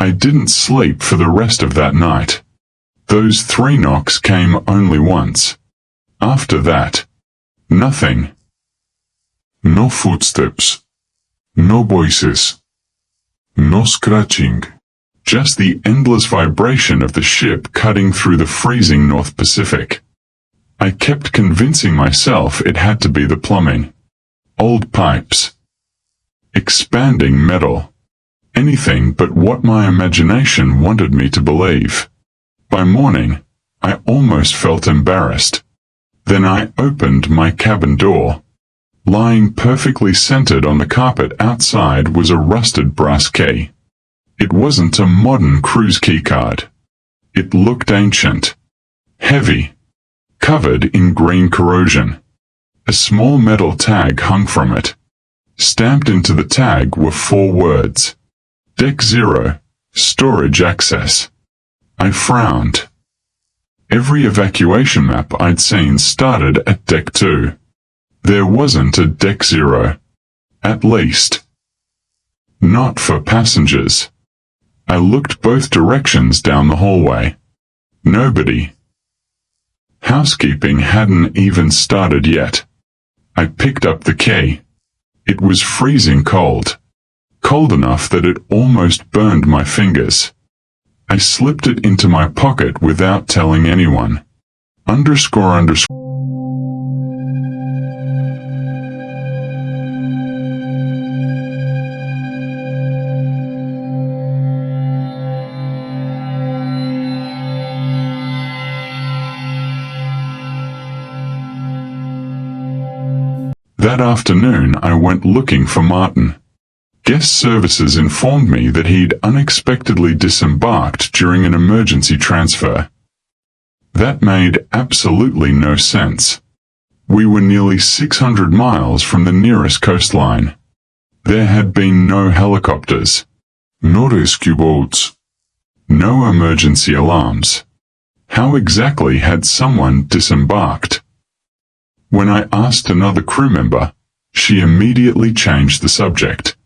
I didn't sleep for the rest of that night. Those 3 knocks came only once. After that, nothing. No footsteps. No voices. No scratching. Just the endless vibration of the ship cutting through the freezing North Pacific. I kept convincing myself it had to be the plumbing. Old pipes. Expanding metal. Anything but what my imagination wanted me to believe. By morning, I almost felt embarrassed. Then I opened my cabin door. Lying perfectly centered on the carpet outside was a rusted brass key. It wasn't a modern cruise keycard. It looked ancient. Heavy. Covered in green corrosion. A small metal tag hung from it. Stamped into the tag were 4 words. Deck 0, storage access. I frowned. Every evacuation map I'd seen started at Deck 2. There wasn't a Deck 0. At least. Not for passengers. I looked both directions down the hallway. Nobody. Housekeeping hadn't even started yet. I picked up the key. It was freezing cold. Cold enough that it almost burned my fingers. I slipped it into my pocket without telling anyone. Underscore. That afternoon I went looking for Martin. Guest services informed me that he'd unexpectedly disembarked during an emergency transfer. That made absolutely no sense. We were nearly 600 miles from the nearest coastline. There had been no helicopters, no rescue boats, no emergency alarms. How exactly had someone disembarked? When I asked another crew member, she immediately changed the subject.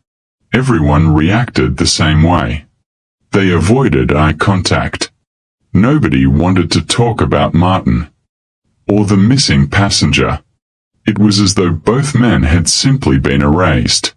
Everyone reacted the same way. They avoided eye contact. Nobody wanted to talk about Martin. Or the missing passenger. It was as though both men had simply been erased.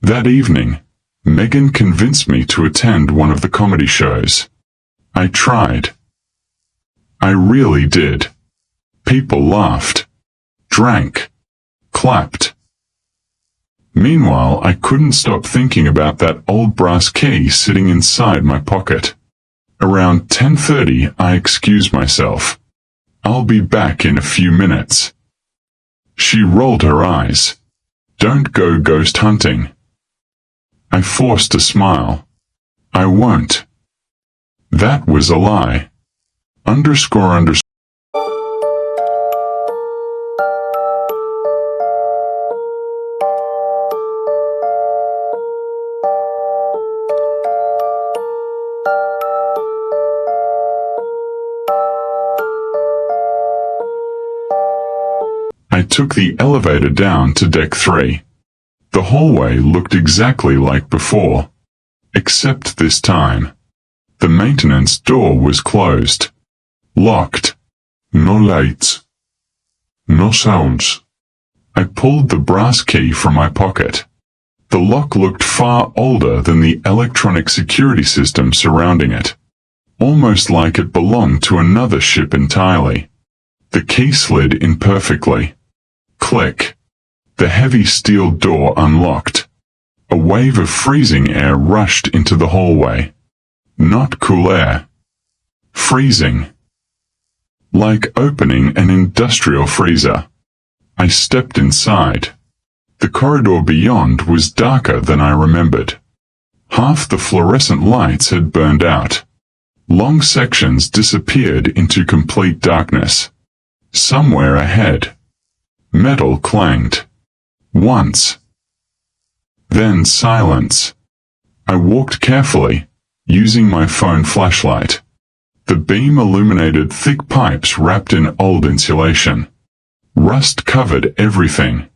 That evening, Megan convinced me to attend one of the comedy shows. I tried. I really did. People laughed, drank, clapped. Meanwhile, I couldn't stop thinking about that old brass key sitting inside my pocket. Around 10:30, I excused myself. I'll be back in a few minutes. She rolled her eyes. Don't go ghost hunting. I forced a smile. I won't. That was a lie. Underscore. I took the elevator down to Deck 3. The hallway looked exactly like before. Except this time. The maintenance door was closed. Locked. No lights. No sounds. I pulled the brass key from my pocket. The lock looked far older than the electronic security system surrounding it. Almost like it belonged to another ship entirely. The key slid in perfectly. Click. The heavy steel door unlocked. A wave of freezing air rushed into the hallway. Not cool air. Freezing. Like opening an industrial freezer. I stepped inside. The corridor beyond was darker than I remembered. Half the fluorescent lights had burned out. Long sections disappeared into complete darkness. Somewhere ahead, metal clanged. Once. Then silence. I walked carefully, using my phone flashlight. The beam illuminated thick pipes wrapped in old insulation. Rust covered everything.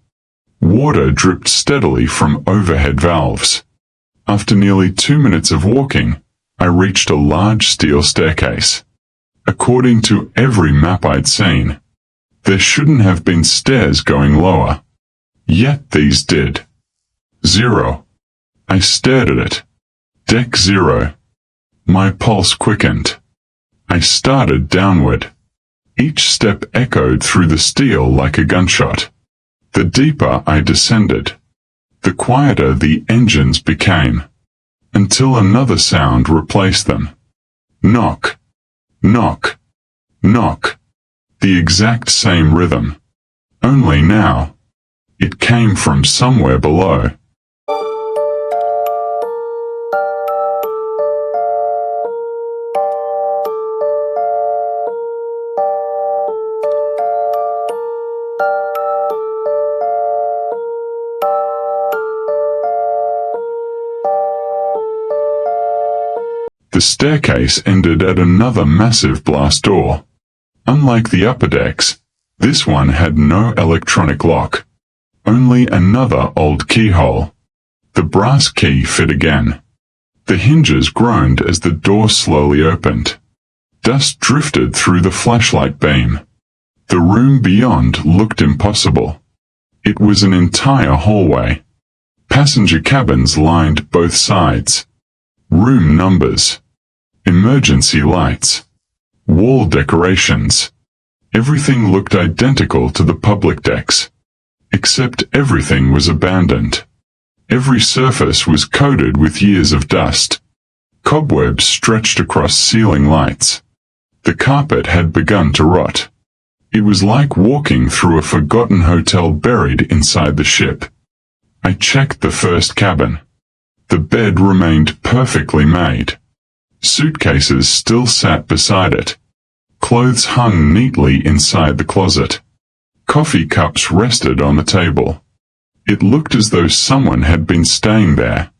Water dripped steadily from overhead valves. After nearly 2 minutes of walking, I reached a large steel staircase. According to every map I'd seen, there shouldn't have been stairs going lower. Yet these did. 0. I stared at it. Deck 0. My pulse quickened. I started downward. Each step echoed through the steel like a gunshot. The deeper I descended, the quieter the engines became, until another sound replaced them. Knock, knock, knock. The exact same rhythm. Only now, it came from somewhere below. The staircase ended at another massive blast door. Unlike the upper decks, this one had no electronic lock. Only another old keyhole. The brass key fit again. The hinges groaned as the door slowly opened. Dust drifted through the flashlight beam. The room beyond looked impossible. It was an entire hallway. Passenger cabins lined both sides. Room numbers. Emergency lights. Wall decorations. Everything looked identical to the public decks. Except everything was abandoned. Every surface was coated with years of dust. Cobwebs stretched across ceiling lights. The carpet had begun to rot. It was like walking through a forgotten hotel buried inside the ship. I checked the first cabin. The bed remained perfectly made. Suitcases still sat beside it. Clothes hung neatly inside the closet. Coffee cups rested on the table. It looked as though someone had been staying there,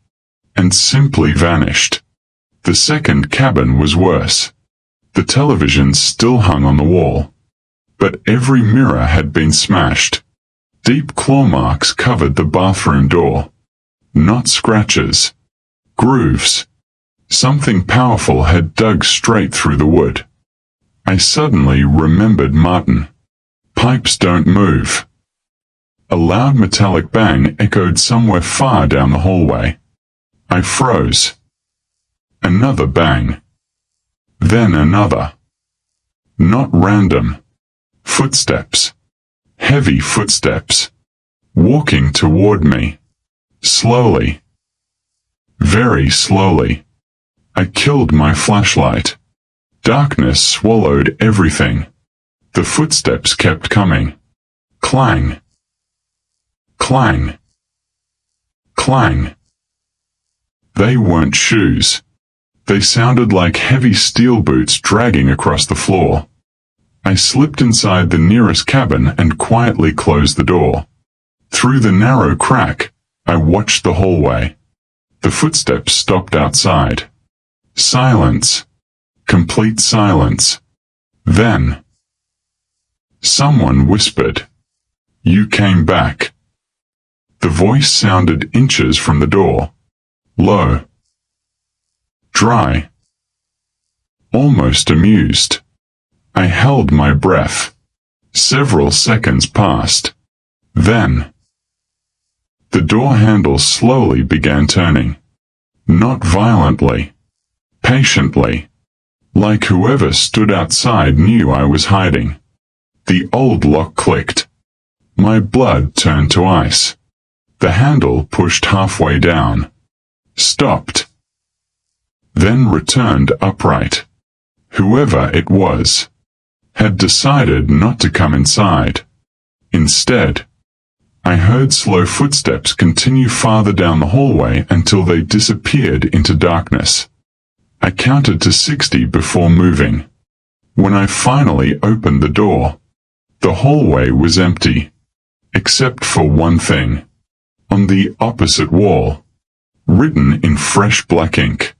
and simply vanished. The second cabin was worse. The television still hung on the wall, but every mirror had been smashed. Deep claw marks covered the bathroom door. Not scratches. Grooves. Something powerful had dug straight through the wood. I suddenly remembered Martin. Pipes don't move. A loud metallic bang echoed somewhere far down the hallway. I froze. Another bang. Then another. Not random. Footsteps. Heavy footsteps. Walking toward me. Slowly. Very slowly. I killed my flashlight. Darkness swallowed everything. The footsteps kept coming. Clang. Clang. Clang. They weren't shoes. They sounded like heavy steel boots dragging across the floor. I slipped inside the nearest cabin and quietly closed the door. Through the narrow crack, I watched the hallway. The footsteps stopped outside. Silence. Complete silence. Then, someone whispered, "You came back." The voice sounded inches from the door. Low. Dry. Almost amused. I held my breath. Several seconds passed. Then, the door handle slowly began turning. Not violently. Patiently. Like whoever stood outside knew I was hiding. The old lock clicked. My blood turned to ice. The handle pushed halfway down. Stopped. Then returned upright. Whoever it was had decided not to come inside. Instead, I heard slow footsteps continue farther down the hallway until they disappeared into darkness. I counted to 60 before moving. When I finally opened the door, the hallway was empty, except for one thing. On the opposite wall, written in fresh black ink,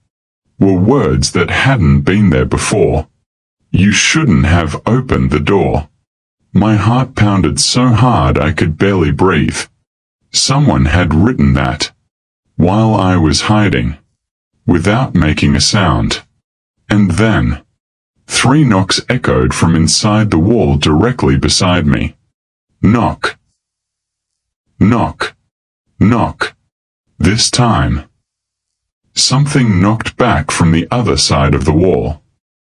were words that hadn't been there before. You shouldn't have opened the door. My heart pounded so hard I could barely breathe. Someone had written that, while I was hiding, without making a sound. And then, 3 knocks echoed from inside the wall directly beside me. Knock. Knock. Knock. This time, something knocked back from the other side of the wall.